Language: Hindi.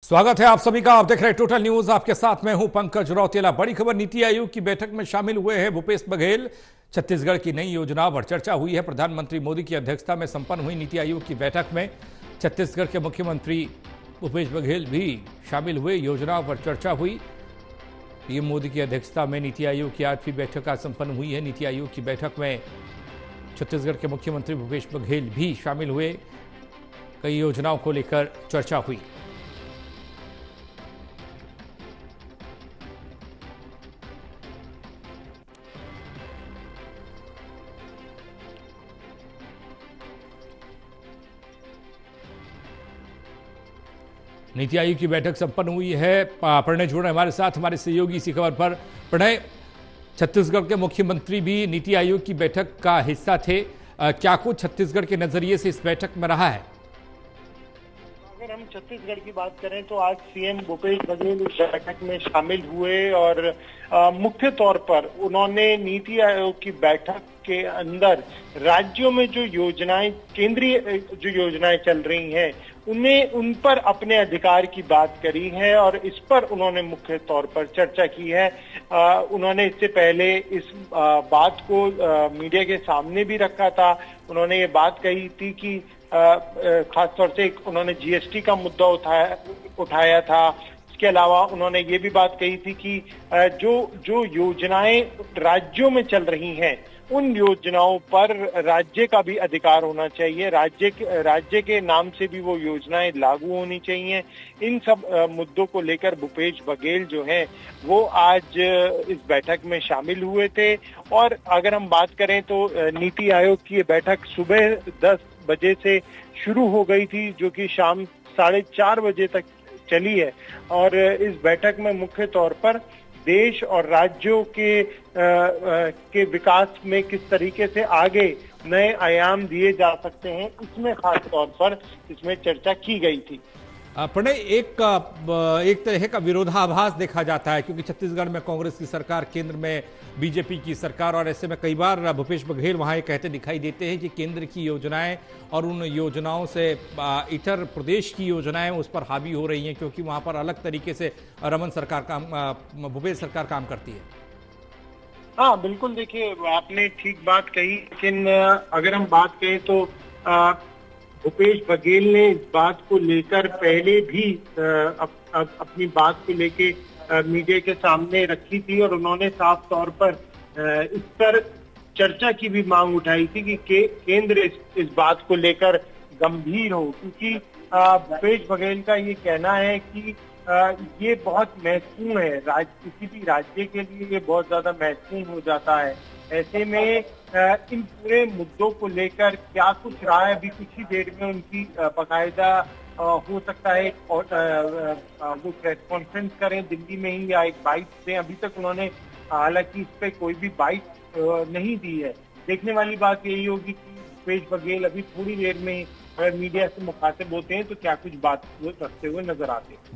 स्वागत है आप सभी का। आप देख रहे हैं टोटल न्यूज। आपके साथ मैं हूं पंकज रौतेला। बड़ी खबर, नीति आयोग की बैठक में शामिल हुए हैं भूपेश बघेल। छत्तीसगढ़ की नई योजनाओं पर चर्चा हुई है। प्रधानमंत्री मोदी की अध्यक्षता में संपन्न हुई नीति आयोग की बैठक में छत्तीसगढ़ के मुख्यमंत्री भूपेश बघेल भी शामिल हुए। योजनाओं पर चर्चा हुई। पीएम मोदी की अध्यक्षता में नीति आयोग की 8वीं बैठक आज संपन्न हुई है। नीति आयोग की बैठक में छत्तीसगढ़ के मुख्यमंत्री भूपेश बघेल भी शामिल हुए। कई योजनाओं को लेकर चर्चा हुई। नीति आयोग की बैठक संपन्न हुई है। प्रणय जुड़ रहे हमारे साथ, हमारे सहयोगी इसी खबर पर। प्रणय, छत्तीसगढ़ के मुख्यमंत्री भी नीति आयोग की बैठक का हिस्सा थे। क्या कुछ छत्तीसगढ़ के नजरिए से इस बैठक में रहा है? अगर हम छत्तीसगढ़ की बात करें तो आज सीएम भूपेश बघेल इस बैठक में शामिल हुए और मुख्य तौर पर उन्होंने नीति आयोग की बैठक के अंदर राज्यों में जो योजनाएं, केंद्रीय जो योजनाएं चल रही हैं, उन पर अपने अधिकार की बात करी है और इस पर उन्होंने मुख्य तौर पर चर्चा की है। उन्होंने इससे पहले इस बात को मीडिया के सामने भी रखा था। उन्होंने ये बात कही थी कि खासतौर से उन्होंने जीएसटी का मुद्दा उठाया था। इसके अलावा उन्होंने ये भी बात कही थी कि जो योजनाएं राज्यों में चल रही हैं, उन योजनाओं पर राज्य का भी अधिकार होना चाहिए। राज्य के नाम से भी वो योजनाएं लागू होनी चाहिए। इन सब मुद्दों को लेकर भूपेश बघेल जो हैं वो आज इस बैठक में शामिल हुए थे। और अगर हम बात करें तो नीति आयोग की ये बैठक सुबह 10 बजे से शुरू हो गई थी, जो कि शाम 4:30 बजे तक चली है। और इस बैठक में मुख्य तौर पर देश और राज्यों के विकास में किस तरीके से आगे नए आयाम दिए जा सकते हैं, इसमें खास तौर पर इसमें चर्चा की गई थी। प्रणय, एक तरह का विरोधाभास देखा जाता है क्योंकि छत्तीसगढ़ में कांग्रेस की सरकार, केंद्र में बीजेपी की सरकार, और ऐसे में कई बार भूपेश बघेल वहां ये कहते दिखाई देते हैं कि केंद्र की योजनाएं और उन योजनाओं से इतर प्रदेश की योजनाएं उस पर हावी हो रही हैं क्योंकि वहां पर अलग तरीके से भूपेश सरकार काम करती है। हाँ बिल्कुल, देखिए आपने ठीक बात कही, लेकिन अगर हम बात करें तो भूपेश बघेल ने इस बात को लेकर पहले भी अपनी बात को लेके मीडिया के सामने रखी थी और उन्होंने साफ तौर पर इस पर चर्चा की भी मांग उठाई थी कि केंद्र इस बात को लेकर गंभीर हो, क्योंकि भूपेश बघेल का ये कहना है कि ये बहुत महत्वपूर्ण है, किसी भी राज्य के लिए ये बहुत ज्यादा महत्वपूर्ण हो जाता है। ऐसे में इन पूरे मुद्दों को लेकर क्या कुछ रहा है, अभी कुछ ही देर में उनकी बाकायदा हो सकता है और वो प्रेस कॉन्फ्रेंस करें दिल्ली में ही या एक बाइट दें। अभी तक उन्होंने हालांकि इस पे कोई भी बाइट नहीं दी है। देखने वाली बात यही होगी कि भूपेश बघेल अभी थोड़ी देर में अगर मीडिया से मुखातिब होते हैं तो क्या कुछ बात रखते हुए नजर आते हैं।